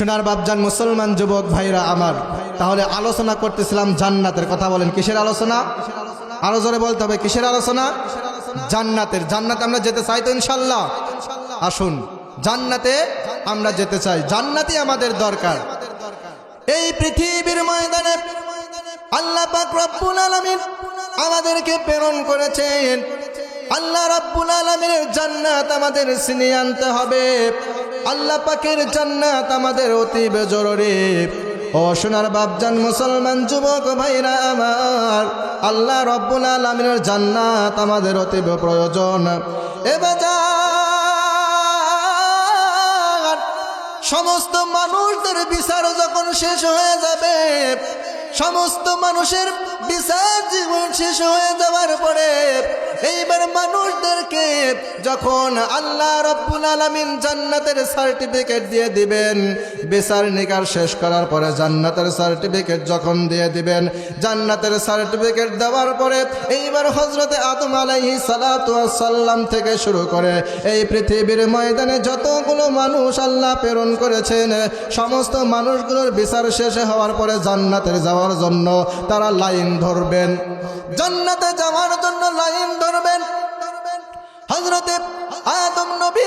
সোনার বাপজান মুসলমান যুবক ভাইরা আমার, তাহলে আলোচনা করতেছিলাম জান্নাতের কথা। বলেন কিসের আলোচনা? আরো জোরে বলতে হবে, কিসের আলোচনা? জান্নাতের। জান্নাতে আমরা যেতে চাই তো ইনশাল্লাহ? আসুন, জান্নাতে আমরা যেতে চাই, জান্নাতই আমাদের দরকার। এই পৃথিবীর ময়দানে আল্লাহ পাক রব্বুল আলামিন আমাদেরকে প্রেরণ করেছেন। আল্লাহ রাব্বুল আলামিনের জান্নাত আমাদের ছিনিয়ে আনতে হবে। আল্লাহ পাকের জান্নাত আমাদের অতীব জরুরি। ও সোনার বাপজান মুসলমান যুবক ভাইরা আমার, আল্লাহ রাব্বুল আলামিনের জান্নাত আমাদের অতীব প্রয়োজন। এবার সমস্ত মানুষদের বিচার যখন শেষ হয়ে যাবে, সমস্ত মানুষের বিচার জীবন শেষ হয়ে যাওয়ার পরে এইবার মানুষদেরকে যখন আল্লাহ রাব্বুল আলামিন জান্নাতের সার্টিফিকেট দিয়ে দিবেন, বিচার নিকার শেষ করার পরে জান্নাতের সার্টিফিকেট যখন দিয়ে দিবেন, জান্নাতের সার্টিফিকেট দেওয়ার পরে এইবার হযরতে আদম আলাইহিস সালাতু ওয়াস সালাম থেকে শুরু করে এই পৃথিবীর ময়দানে যতগুলো মানুষ আল্লাহ প্রেরণ করেছেন, সমস্ত মানুষগুলোর বিচার শেষ হওয়ার পরে জান্নাতের যাওয়ার জন্য তারা লাইন ধরবেন। জান্নাতে যাওয়ার জন্য লাইন ধরবেন। হযরতে আদম নবী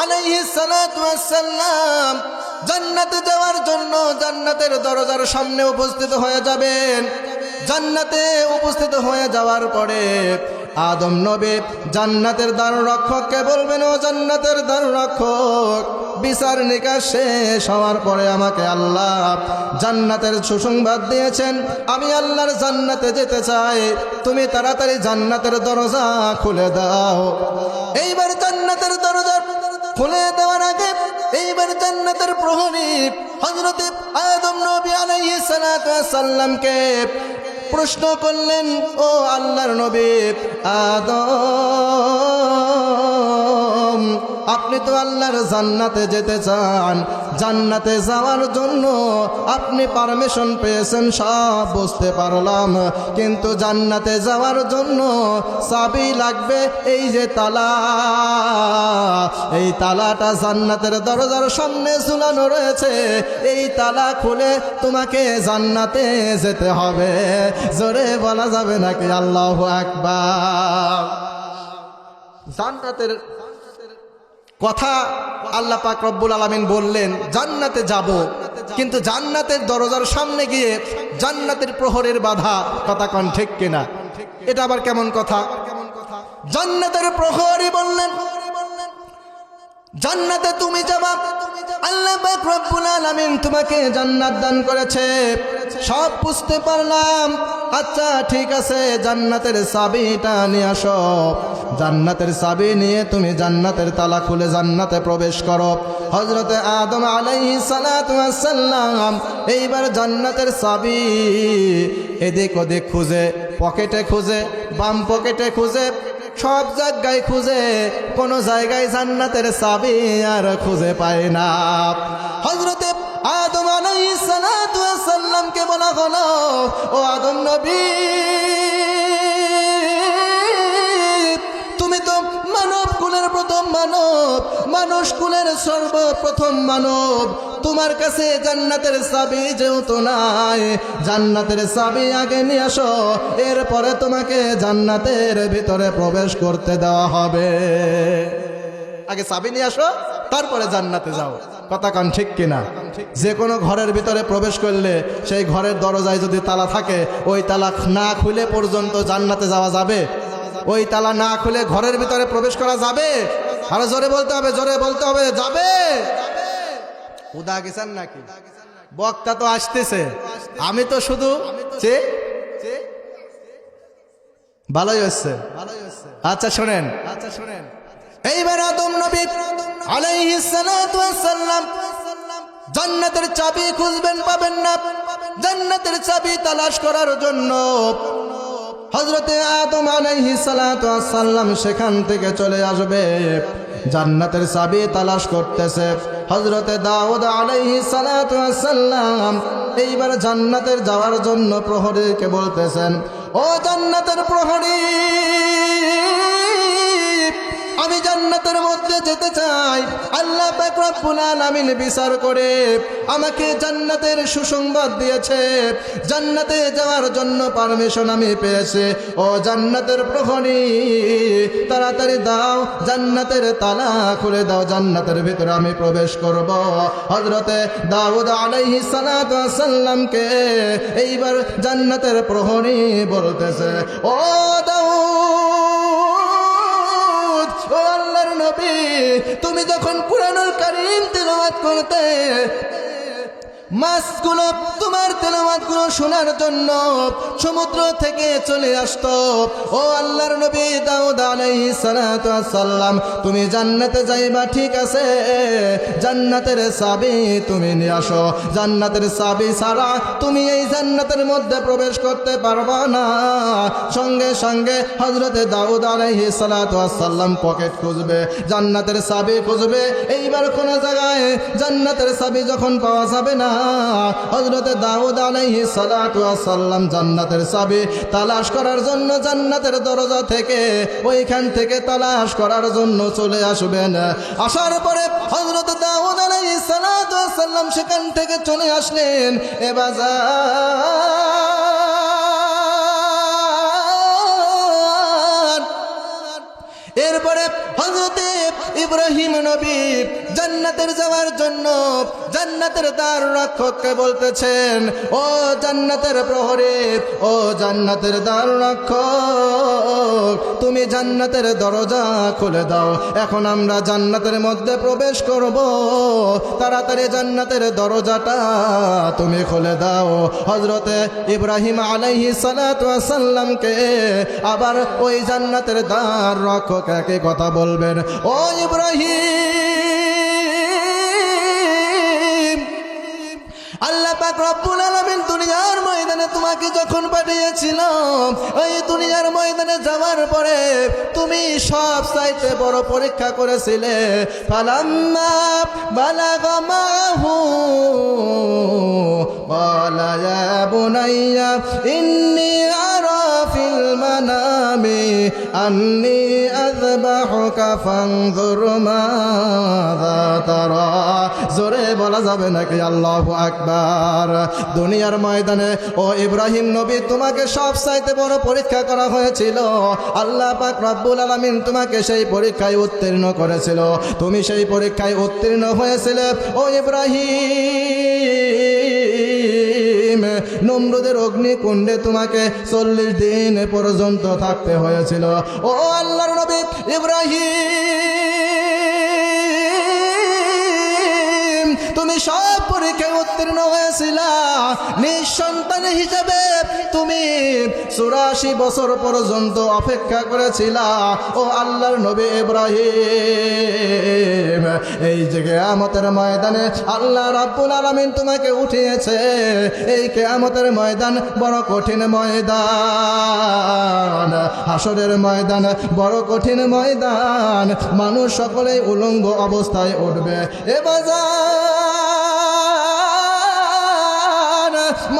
আলাইহিস সালাতু ওয়াস সালাম জান্নাতে যাওয়ার জন্য জান্নাতের দরজার সামনে উপস্থিত হয়ে যাবেন। জান্নাতে উপস্থিত হয়ে যাওয়ার পরে আদম নবী জান্নাতের দ্বাররক্ষককে বলবেন, ও জান্নাতের দ্বাররক্ষক, বিচার নিকাশ শেষ হওয়ার পরে আমাকে আল্লাহ জান্নাতের সুসংবাদ দিয়েছেন, আমি আল্লাহর জান্নাতে যেতে চাই, তুমি তাড়াতাড়ি জান্নাতের দরজা খুলে দাও। এইবার জান্নাতের দরজা খুলে দেওয়ার আগে এইবার জান্নাতের প্রহরী হযরতে আদম নবী আলাইহিস সালাতু ওয়াস সালামকে প্রশ্ন করলেন, ও আল্লাহর নবী আদম, আপনি তো আল্লাহর জান্নাতে যেতে চান, জান্নাতে যাওয়ার জন্য আপনি পারমিশন পেয়েছেন, সব বুঝতে পারলাম, কিন্তু জান্নাতে যাওয়ার জন্য চাবি লাগবে। এই যে তালা, এই তালাটা জান্নাতের দরজার সামনে ঝুলানো রয়েছে, এই তালা খুলে তোমাকে জান্নাতে যেতে হবে। জোরে বলা যাবে নাকি আল্লাহু আকবার? জান্নাতের কথা আল্লাহ পাক রব্বুল আলামিন বললেন, জান্নাতে যাব, কিন্তু জান্নাতের দরজার সামনে গিয়ে জান্নাতের প্রহরের বাধা। কথা কোন ঠিক কিনা? এটা আবার কেমন কথা? জান্নাতের প্রহরী বললেন, জান্নাতে তুমি যাবা, আল্লাহ পাক রব্বুল আলামিন তোমাকে জান্নাত দান করেছে, সব বুঝতে পারলাম, আচ্ছা ঠিক আছে, জান্নাতের চাবিটা নিয়ে আসো। জান্নাতের চাবি নিয়ে তুমি জান্নাতের তালা খুলে জান্নাতে প্রবেশ করো। হযরতে আদম আলাইহিস সালাতু ওয়াস সালাম এইবার জান্নাতের চাবি এদিক ওদিক খুঁজে, পকেটে খুঁজে, বাম পকেটে খুঁজে, সব জায়গায় খুঁজে, কোনো জায়গায় জান্নাতের চাবি আর খুঁজে পায় না। হযরতে আদম আলাইহিস সালাতু ওয়াস সালামকে বলা হলো, ও আদম নবী, তুমি তো মানব কুলের প্রথম মানব, মানুষ কুলের সর্বপ্রথম মানব, তোমার কাছে জান্নাতের চাবি যেহেতু নাই, জান্নাতের চাবি আগে নিয়ে আসো, এরপরে তোমাকে জান্নাতের ভিতরে প্রবেশ করতে দেওয়া হবে। আগে চাবি নিয়ে আসো, তারপরে জান্নাতে যাও। কথা কান ঠিক কিনা? যে কোনো ঘরের ভিতরে প্রবেশ করলে সেই ঘরের দরজায় যদি তালা থাকে, ওই তালা না খুলে পর্যন্ত জান্নাতে যাওয়া যাবে? ওই তালা না খুলে ঘরের ভিতরে প্রবেশ করা যাবে? আরো জোরে বলতে হবে, জোরে বলতে হবে, যাবে? উদা গেছেন নাকি? বক্তা তো আসতেছে, আমি তো শুধু ভালোই হচ্ছে। আচ্ছা শোনেন, এইবার আদম নবী আলাইহিস সালাতু ওয়াস সালাম জান্নাতের চাবি খুঁজবেন, পাবেন না। জান্নাতের চাবি তালাশ করার জন্য হযরতে আদম আলাইহিস সালাতু ওয়াস সালাম সেখান থেকে চলে আসবে, জান্নাতের চাবি তালাশ করতেছে। হযরতে দাউদ আলাইহিস সালাতু ওয়াস সালাম এইবার জান্নাতের যাওয়ার জন্য প্রহরীকে বলতেছেন, ও জান্নাতের প্রহরী, আমি জান্নাতের মধ্যে যেতে চাই। আল্লাহ পাক রব্বুল আলামিন বিচার করে আমাকে জান্নাতের সুসংবাদ দিয়েছে, জান্নাতে যাওয়ার জন্য পারমিশন আমি পেয়েছি। ও জান্নাতের প্রহরী, তাড়াতাড়ি দাও, জান্নাতের তালা খুলে দাও, জান্নাতের ভিতরে আমি প্রবেশ করব। হযরতে দাউদ আলাইহিস সালাতু ওয়াস সালামকে এইবার জান্নাতের প্রহরী বলতেছে, ও দাউদ, ও আল্লাহর নবী, তুমি যখন কুরআনুল কারীম তেলাওয়াত করতে, মাছগুলো তোমার তেলাওয়াতগুলো শোনার জন্য সমুদ্র থেকে চলে আসতো। ও আল্লাহর নবী দাউদ আলাইহিস সালাতু ওয়াস সালাম, তুমি জান্নাতে যাইবা ঠিক আছে, জান্নাতের চাবি তুমি নিয়ে আসো। জান্নাতের চাবি ছাড়া তুমি এই জান্নাতের মধ্যে প্রবেশ করতে পারবা না। সঙ্গে সঙ্গে হযরতে দাউদ আলাইহিস সালাতু ওয়াস সালাম পকেট খুঁজবে, জান্নাতের চাবি খুঁজবে। এইবার কোন জায়গায় জান্নাতের চাবি যখন পাওয়া যাবে না, হযরতে দাউদ আলাইহিস সালাতু ওয়াস সালাম জান্নাতের চাবি তালাশ করার জন্য জান্নাতের দরজা থেকে ওইখান থেকে তালাশ করার জন্য চলে আসবেন। আসার পরে হযরতে দাউদ আলাইহিস সালাতু ওয়াস সালাম সেখান থেকে চলে আসলেন। এ বাজার এরপরে হযরতে ইব্রাহিম নবী জান্নাতের যাওয়ার জন্য জান্নাতের দ্বার রক্ষককে বলতেছেন, ও জান্নাতের প্রহরী, ও জান্নাতের দ্বার রক্ষক, তুমি জান্নাতের দরজা খুলে দাও, এখন আমরা জান্নাতের মধ্যে প্রবেশ করব, তাড়াতাড়ি জান্নাতের দরজাটা তুমি খুলে দাও। হযরতে ইব্রাহিম আলাইহিস সালাতু ওয়াস সালামকে আবার ওই জান্নাতের দ্বার রক্ষক একই কথা বলবেন, ও ইব্রাহিম, আল্লাহ পাক রব্বুল আলামিন দুনিয়ার ময়দানে তোমাকে যখন পাঠিয়েছিল, ওই দুনিয়ার ময়দানে যাওয়ার পরে তুমি সব চাইতে বড় পরীক্ষা করেছিলে। ফালাম্মা বালাগা মাহু ক্বালা ইয়া বুনাইয়া ইন্নী আরা ফিল মানামি আন্নী আযবাহুকা ফানজুর মাযা তারা। জোরে বলা যাবে নাকি আল্লাহু আকবার। দুনিয়ার ময়দানে ও ইব্রাহিম নবী, তোমাকে সব চাইতে বড় পরীক্ষা করা হয়েছিল। আল্লাহ পাক রব্বুল আলামিন তোমাকে সেই পরীক্ষায় উত্তীর্ণ করেছিল। তুমি সেই পরীক্ষায় উত্তীর্ণ হয়েছিলে ও ইব্রাহিম। নমরুদের অগ্নিকুণ্ডে তোমাকে 40 দিন পর্যন্ত থাকতে হয়েছিল। ও আল্লাহর নবী ইব্রাহিম, তুমি সব পরীক্ষায় উত্তীর্ণ হয়েছিল। নিঃসন্তান হিসেবে তুমি 84 বছর পর্যন্ত অপেক্ষা করেছিল। ও আল্লাহর নবী ইব্রাহিম, এই যে কিয়ামতের ময়দানে আল্লাহ রাব্বুল আলামিন তোমাকে উঠিয়েছে, এই কিয়ামতের ময়দান বড় কঠিন ময়দান, হাসরের ময়দান বড় কঠিন ময়দান। মানুষ সকলেই উলঙ্গ অবস্থায় উঠবে। এ বাজার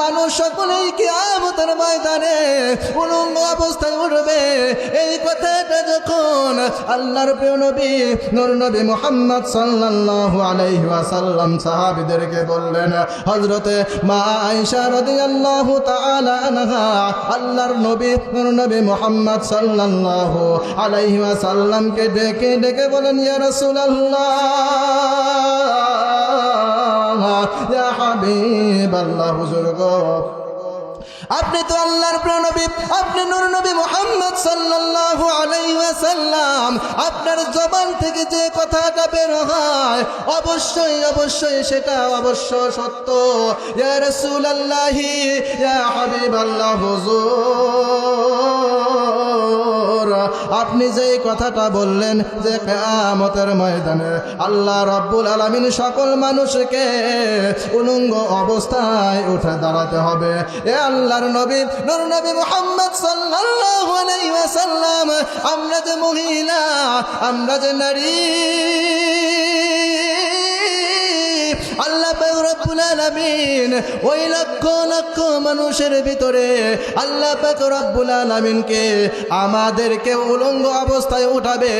মানুষ সকলেই কিয়ামতের ময়দানে উলঙ্গ অবস্থায় উঠবে। এই কথাটা যখন আল্লাহর প্রিয় নবী নূর নবী মুহাম্মদ সাল্লাল্লাহু আলাইহি ওয়াসাল্লাম সাহাবীদেরকে বললেন, হযরতে মা আয়েশা রাদিয়াল্লাহু তাআলা আনহা আল্লাহর নবী নূর নবী মুহাম্মদ সাল্লাল্লাহু আলাইহি ওয়াসাল্লামকে ডেকে ডেকে বলেন, ইয়া রাসূলুল্লাহ, ইয়া হাবিবাল্লাহ, হুজুর গো, আপনি তো আল্লাহর প্রিয় নবী, আপনি নূর নবী মুহাম্মদ সাল্লাল্লাহু আলাইহি ওয়াসাল্লাম, আপনার জবান থেকে যে কথাটা বের হয় অবশ্যই অবশ্যই সেটা অবশ্য সত্য। ইয়া রাসূলুল্লাহ, ইয়া হাবিবাল্লাহ, হুজুর, আপনি যে কথাটা বললেন যে কিয়ামতের ময়দানে আল্লাহ রাব্বুল আলামিন সকল মানুষকে উলঙ্গ অবস্থায় উঠে দাঁড়াতে হবে। এ আল্লাহর নবী নূর নবী মুহাম্মদ সাল্লাল্লাহু আলাইহি ওয়াসাল্লাম, আমরা যে মহিলা, আমরা যে নারী, আল্লাহ পাক রব্বুল রব্বুল আলামিন ওই লক্ষ লক্ষ মানুষের ভিতরে আল্লাহ পাক রব্বুল আলামিনকে আমাদেরকে উলঙ্গ অবস্থায় উঠাবে।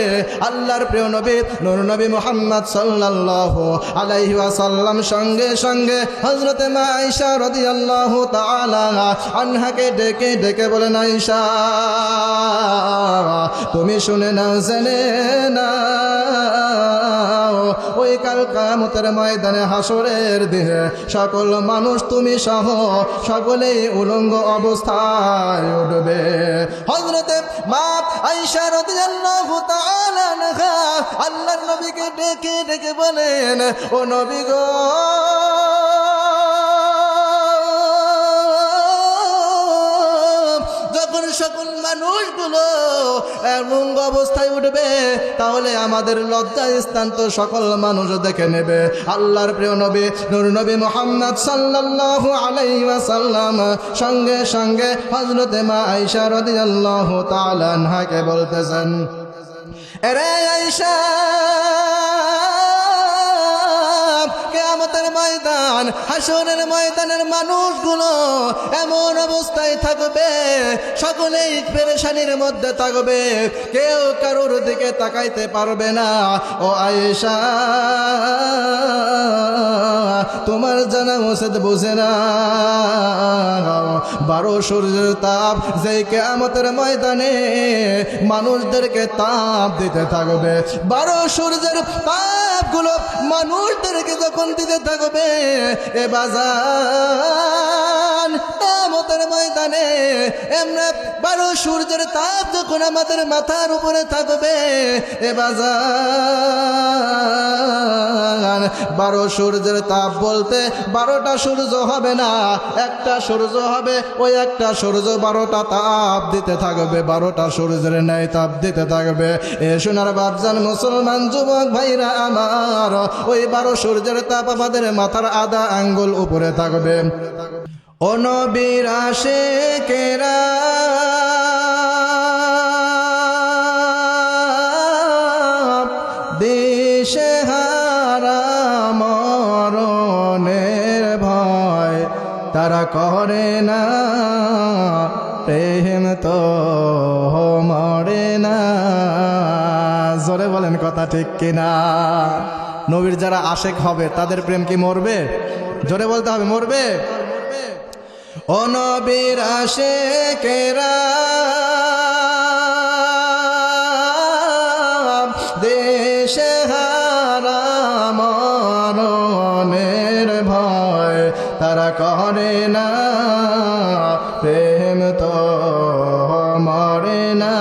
আল্লাহর প্রিয় নবী নূর নবী মুহাম্মদ সাল্লাল্লাহু আলাইহি ওয়াসাল্লাম সঙ্গে সঙ্গে হযরতে মা আয়েশা রাদিয়াল্লাহু তাআলা আনহাকে ডেকে ডেকে বলেন, আয়েশা তুমি শুনে নাও, জেনে নাও, ওই কাল কিয়ামতের ময়দানে হাসরের দিনে সকল মানুষ তুমি সহ সকলেই উলঙ্গ অবস্থায় উঠবে। হযরতে মা আয়েশা রাদিয়াল্লাহু তাআলা আনহা আল্লাহর নবীকে ডেকে ডেকে বলেন, ও নবী গো, যখন সকল মানুষগুলো উলঙ্গ অবস্থায় উঠবে তাহলে আমাদের লজ্জা স্থান তো সকল মানুষ দেখে নেবে। আল্লাহর প্রিয় নবী নূর নবী মুহাম্মদ সাল্লাল্লাহু আলাইহি ওয়াসাল্লাম সঙ্গে সঙ্গে হযরতে মা আয়েশা রাদিয়াল্লাহু তাআলা আনহাকে বলতেছেন, আরে আয়েশা, কিয়ামতের ময়দান হাসরের ময়দানের মানুষগুলো এমন অবস্থায় থাকবে, সকলেই পেরেশানির মধ্যে থাকবে, কেউ কারোর দিকে তাকাইতে পারবে না। ও আয়েশা, তোমার জানা উচিত বুঝে না 12 সূর্যের তাপ যে কিয়ামতের ময়দানে মানুষদেরকে তাপ দিতে থাকবে, 12 সূর্যের তাপগুলো মানুষদেরকে যখন দিতে থাকবে, এ বাজান কিয়ামতের ময়দানে এমনি 12 সূর্যের তাপ যখন আমাদের মাথার উপরে থাকবে, এ বাজান 12 সূর্যের তাপ বলতে 12টা সূর্য হবে না, একটা সূর্য হবে। ওই একটা সূর্য 12টা তাপ দিতে থাকবে, 12টা সূর্যের ন্যায় তাপ দিতে থাকবে। এ সোনার বাপজান মুসলমান যুবক ভাইরা আমার, ওই 12 সূর্যের তাপ আমাদের মাথার আধা আঙ্গুল উপরে থাকবে। ও নবীর আশিকেরা, দিশেহারা মরণের ভয় তারা করে না, প্রেম তো মরে না। জোরে বলেন কথা ঠিক কিনা? নবীর যারা আশেক হবে তাদের প্রেম কি মরবে? জোরে বলতে হবে, মরবে। ও নবীর আশিকেরা, দেশেহারা মরণের ভয় তারা করে না, প্রেম তো মরে না।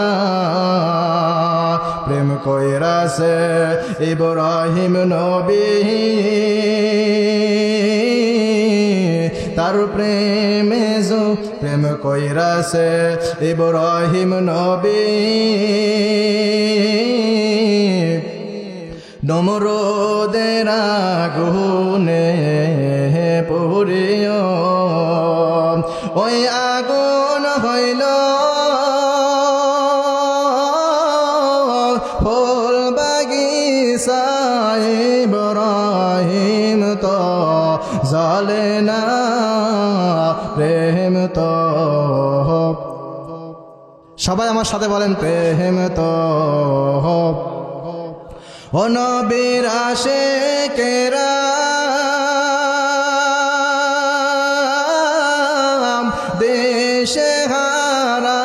প্রেম কইরাছে ইব্রাহিম নবী, তার প্রেমে যো প্রেম কইরাছে ইব্রাহিম নবী, নমরুদের আগুনে পুরিও, ওই আগুন হইল ফুল বাগিচা, ইব্রাহিম তো জ্বলে না, প্রেম তো। সবাই আমার সাথে বলেন, প্রেম তো। ও নবীর আশিকেরা, দেশেহারা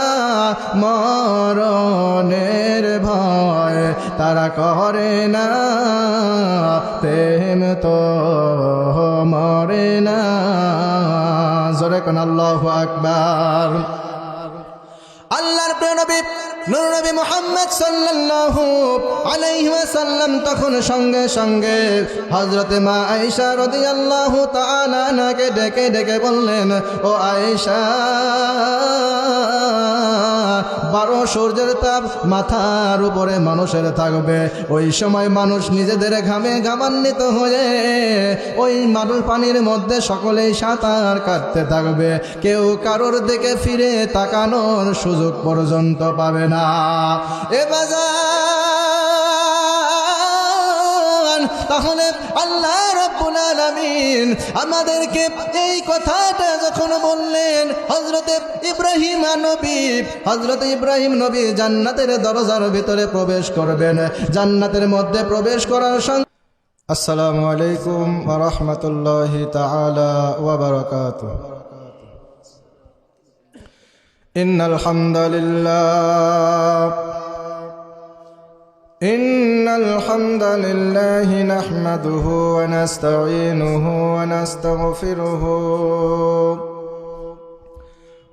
মরণের ভয় তারা করে না, প্রেম তো মরে না। জোরে কোন আল্লাহু আকবার। আল্লাহর প্রিয় নবী নূর নবী মুহাম্মদ সাল্লাল্লাহু আলাইহি ওয়াসাল্লাম তখন সঙ্গে সঙ্গে হযরতে মা আয়েশা রাদিয়াল্লাহু তাআলা আনহাকে ডেকে ডেকে বললেন, ও আয়েশা, 12 সূর্যের তাপ মাথার উপরে মানুষের থাকবে, ওই সময় মানুষ নিজেদের ঘামে ঘামান্বিত হয়ে ওই মানুষ পানির মধ্যে সকলেই সাঁতার কাটতে থাকবে, কেউ কারোর দিকে ফিরে তাকানোর সুযোগ পর্যন্ত পাবে না। এ বাজার তাহলে আল্লাহ রাব্বুল আলামিন আমাদেরকে এই কথাটা যখন বললেন, হযরত ইব্রাহিম নবী জান্নাতের দরজার ভিতরে প্রবেশ করবেন, জান্নাতের মধ্যে প্রবেশ করার সঙ্গে আসসালামু আলাইকুম ওয়া রাহমাতুল্লাহি তাআলা ওয়া বারাকাতুহু। ইন্নাল হামদালিল্লাহি নাহমাদুহু ওয়া নাস্তাঈনুহু ওয়া নাস্তাগফিরুহু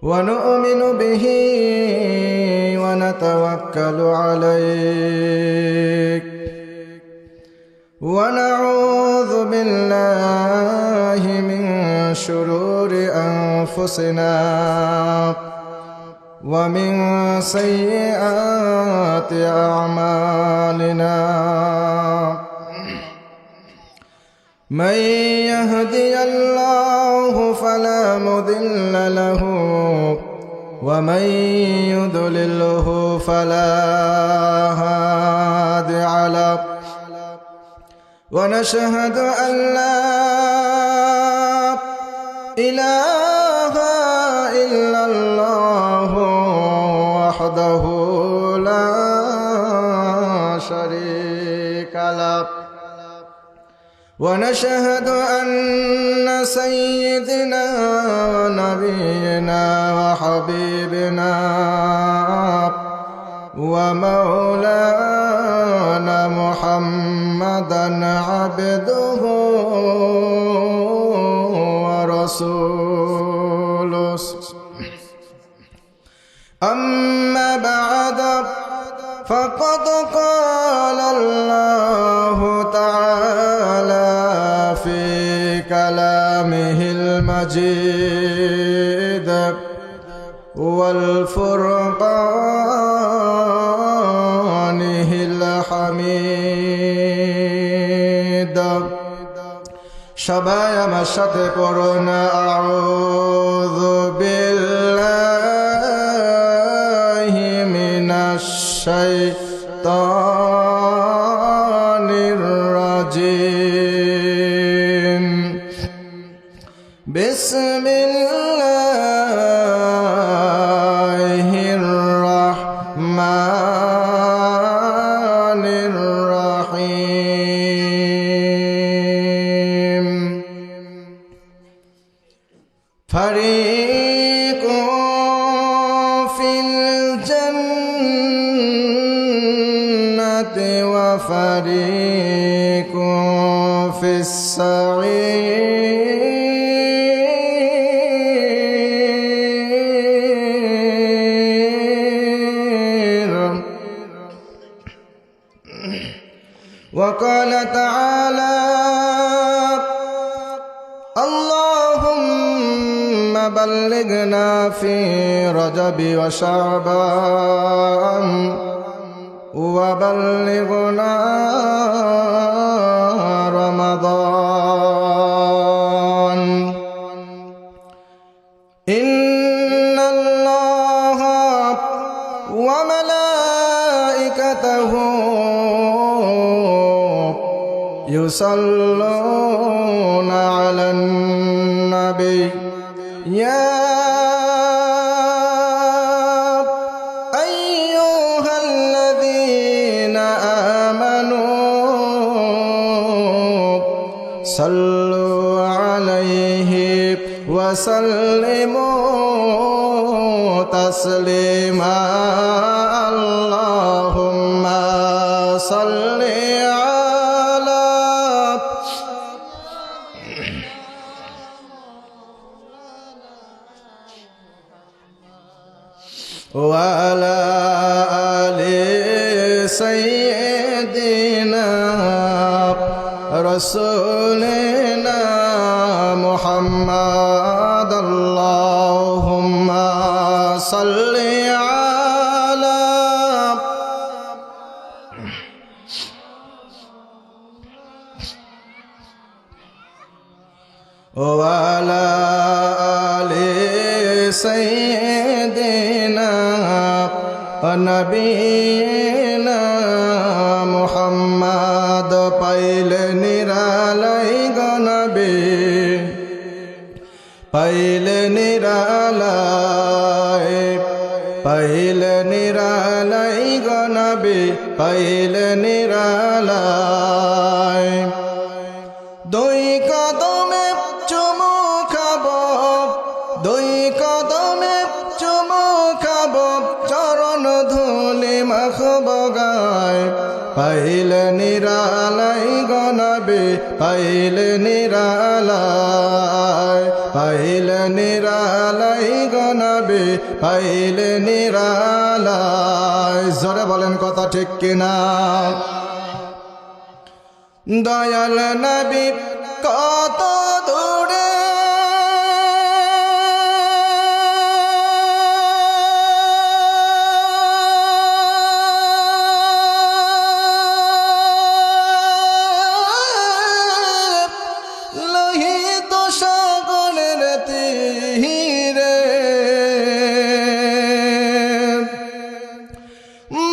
ওয়া নু'মিনু বিহি ওয়া নাতাওয়াক্কালু আলাইহি ونعوذ بالله من شرور أنفسنا ومن سيئات أعمالنا من يهدي الله فلا مضل له ومن يضلله فلا هادي له ونشهد أن لا إله إلا الله وحده لا شريك له ونشهد أن سيدنا ونبينا وحبيبنا ومولانا محمدا عبده ورسوله أما بعد فقد قال الله تعالى في كلامه المجيد والفرقانه الحميد সবাই আমার সাথে পড়ুন আউযু বিল্লাহি মিনাশ শাইতানির রাজিম বিসমিল্লাহির রাহমানির রাহিম ফারিকুন ফিল জান্নাতি ওয়া ফারিকুন ফিস সাঈর وقال تعالى اللهم بلغنا في رجب وشعبان وبلغنا رمضان إن الله وملائكته يصلون على النبي يا أيها الذين آمنوا صلوا عليه وسلموا تسليما اللهم صل وعلى آل سيدنا رسولنا محمد اللهم صل على وعلى آل سيدنا নবীনা মুহাম্মদ পাইলে নিরালাই গণ পাইলে নিরালায়, পাইলে নিরালাই গো নবী, পাইলে নিরালায়। দুই কদমে চুমু খাব, দুই কদমে চুমু খাব, চরণ ধুলি মাখব গায়। পাইলে নিরালাই গো নবী, পাইলে নিরালায়, পাইলে নিরালাই গো নবী, পাইলে নিরালায়। জোরে বলেন কথা ঠিক কিনা? দয়াল নবী কত দূরে, লোহিত সাগরের তীরে,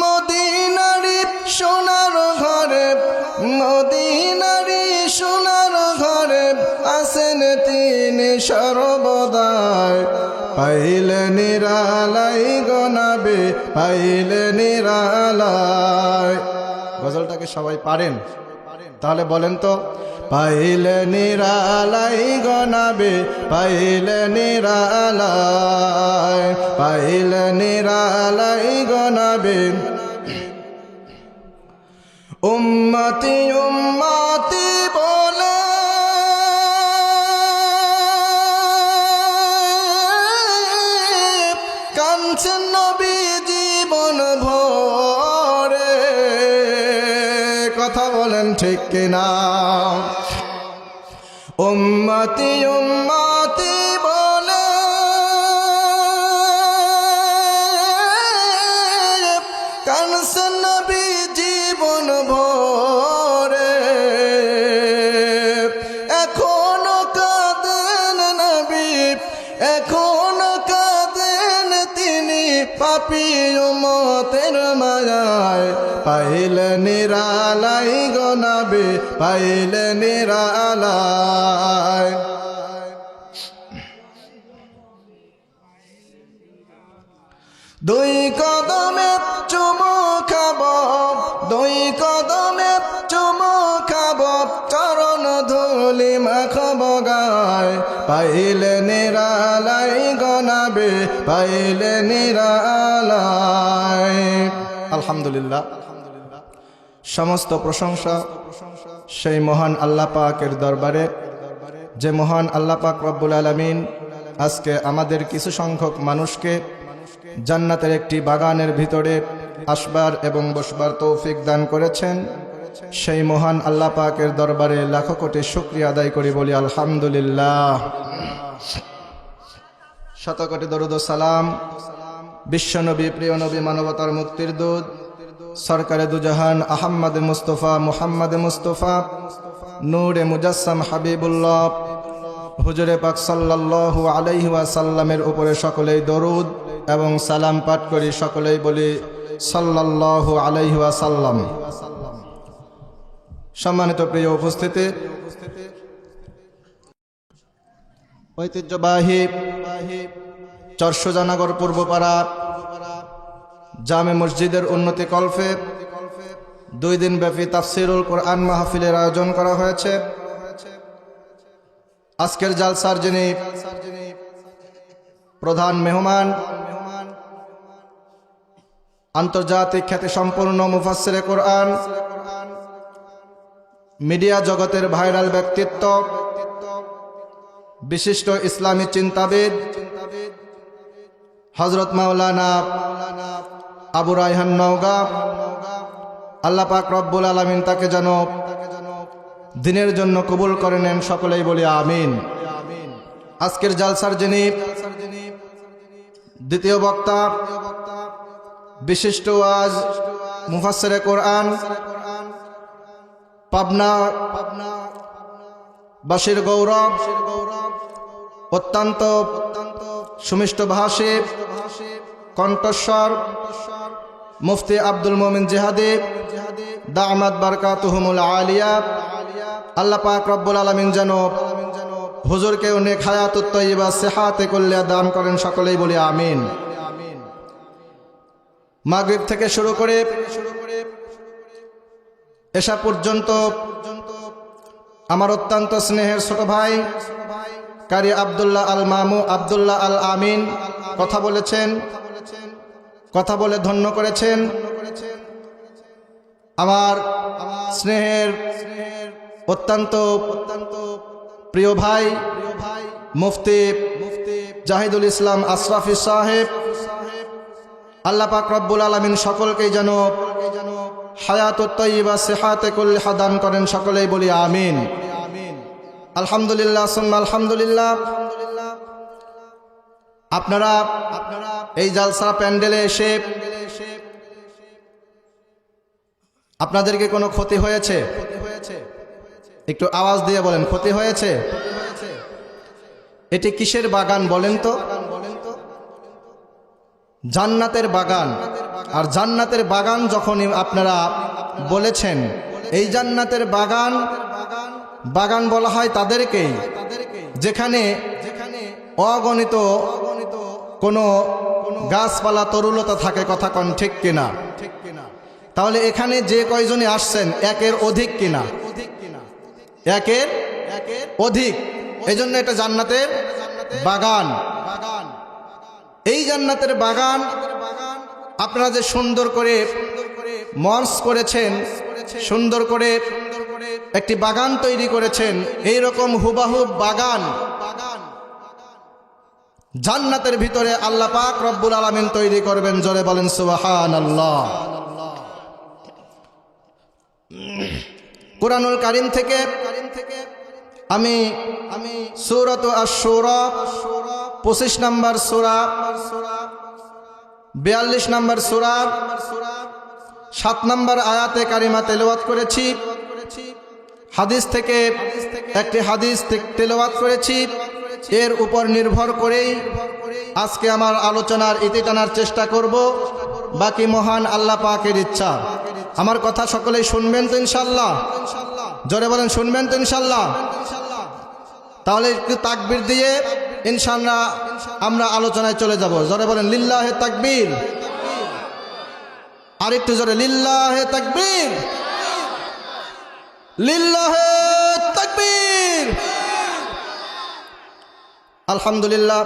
মদিনারি সোনার ঘরে, মদিনারি সোনার ঘরে আসেন তিনি সর্বদাই। পাইলে নিরালাই গো নবী, পাইলে নিরালাই। গজলটাকে সবাই পারেন? তাহলে বলেন তো, পাইলে নিরালাই গো নবী, পাইলে নিরালাই, পাইলে নিরালাই গো নবী। উম্মতি উম্মতি বলে কাঁদছেন নবী জীবন ভরে। কথা বলেন ঠিক কিনা? উম্মতি উম্মতি বলে কাঁদছেন নবী জীবন ভরে। এখনো কাঁদেন নবী, এখনো কাঁদেন তিনি পাপী উম্মতের মায়ায়। পাইলে নিরালাই গো নবী, পাইলে নিরালাই। দুই কদমে চুমু খাব, দুই কদমে চুমু খাব, চরণ ধুলি মাখব গায়। পাইলে নিরালাই গো নবী, পাইলে নিরালাই। আলহামদুলিল্লাহ, সমস্ত প্রশংসা সেই মহান আল্লাহ পাকের দরবারে, যে মহান আল্লাহ পাক রব্বুল আলামিন আজকে আমাদের কিছু সংখ্যক মানুষকে জান্নাতের একটি বাগানের ভিতরে আসবার এবং বসবার তৌফিক দান করেছেন। সেই মহান আল্লাহ পাকের দরবারে লাখো কোটি শুকরিয়া আদায় করি, বলি আলহামদুলিল্লাহ। শতকোটি দরুদ ও সালাম বিশ্বনবী, প্রিয় নবী, মানবতার মুক্তির দূত, সরকারে দুজাহান আহম্মদ মুস্তফা মুহাম্মদ মুস্তফা নূরে মুজাসসাম হাবিবুল্লাহ হুজুরে পাক সাল্লাল্লাহু আলাইহি ওয়াসাল্লামের উপরে সকলেই দরুদ এবং সালাম পাঠ করি, সকলেই বলি সাল্লাল্লাহু আলাইহি ওয়াসাল্লাম। সম্মানিত প্রিয় উপস্থিতি, ঐতিহ্যবাহী চরসুজানগর পূর্বপাড়া জামে মসজিদের উন্নতি কল্পে 2 দিন ব্যাপী তাফসিরুল কোরআন মাহফিলের আয়োজন করা হয়েছে। আজকের জালসার যিনি প্রধান মেহমান, আন্তর্জাতিক খ্যাতিসম্পন্ন মুফাসসিরে কোরআন, মিডিয়া জগতের ভাইরাল ব্যক্তিত্ব, বিশিষ্ট ইসলামী চিন্তাবিদ হযরত মাওলানা আবু রায়হান নওগাঁ, আল্লাহ পাক রব্বুল আলামিন তাকে যেন দিনের জন্য কবুল করে নেন, সকলেই বলি আমিন। আজকের জালসার যিনি দ্বিতীয় বক্তা, বিশিষ্ট ওয়াজ মুফাসসিরে কোরআন, পাবনা বাসীর গৌরব, অত্যন্ত সুমিষ্ট ভাষী কণ্ঠস্বর মুফতি আব্দুল মোমিন জিহাদি দামাত বারকাতুহুমুল আলিয়া, আল্লাহ পাক রব্বুল আলামিন যেন হুজুরকে নেক হায়াতুত তাইয়্যিবা সিহাতে কুল্লিয়া দান করেন, সকলেই বলি আমিন। মাগরিব থেকে শুরু করে এশা পর্যন্ত আমার অত্যন্ত স্নেহের ছোট ভাই কারি আব্দুল্লাহ আল মামু আব্দুল্লাহ আল আমিন কথা বলেছেন, কথা বলে ধন্য করেছেন। আমার স্নেহের অত্যন্ত প্রিয় ভাই মুফতি জাহিদুল ইসলাম আশরাফি সাহেব, আল্লাহ পাক রব্বুল আলামিন সকলকেই যেন হায়াতুত তাইয়্যিবা সিহাতে কুল্লিহা দান করেন, সকলেই বলি আমিন। আলহামদুলিল্লাহ সুম্মা আলহামদুলিল্লাহ। আপনারা এই জালসা প্যান্ডেলে এসে আপনাদেরকে কোনো ক্ষতি হয়েছে? একটু আওয়াজ দিয়ে বলেন, ক্ষতি হয়েছে? এটি কিসের বাগান বলেন তো? জান্নাতের বাগান। আর জান্নাতের বাগান যখন আপনারা বলেছেন, এই জান্নাতের বাগান বাগান বলা হয় তাদেরকেই যেখানে অগণিত কোনো গাছপালা তরুলতা থাকে, কথা কন ঠিক কিনা? তাহলে এখানে যে কয়জনই আসছেন একের অধিক কিনা? একের অধিক। এই জন্য এটা জান্নাতের বাগান। এই জান্নাতের বাগান আপনারা যে সুন্দর করে মঞ্চ করেছেন, সুন্দর করে একটি বাগান তৈরি করেছেন, এই রকম হুবাহুব বাগান জান্নাতের ভিতরে আল্লাহ পাক রব্বুল আলামিন তৈরি করবেন। জোরে বলেন সুবহানাল্লাহ। কুরআনুল কারীম থেকে আমি সূরাত আশ-শুরা 25 নম্বর সূরা, 42 নম্বর সূরা 7 নম্বর আয়াতে কারিমা তেলাওয়াত করেছি। হাদিস থেকে একটি হাদিস তেলাওয়াত করেছি। এর উপর নির্ভর করেই আজকে আমার আলোচনার ইতি টানার চেষ্টা করব। বাকি মহান আল্লাহ পাকের ইচ্ছা। আমার কথা সকলেই শুনবেন তো ইনশাআল্লাহ? জোরে বলেন, শুনবেন তো ইনশাআল্লাহ? তাহলে একটু তাকবীর দিয়ে ইনশাআল্লাহ আমরা আলোচনায় চলে যাব। জোরে বলেন লিল্লাহে তাকবীর। আর একটু জোরে লিল্লাহে তাকবীর, লিল্লাহে তাকবীর। আলহামদুলিল্লাহ।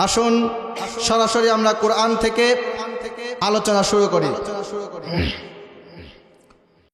আসুন সরাসরি আমরা কোরআন থেকে আলোচনা শুরু করি।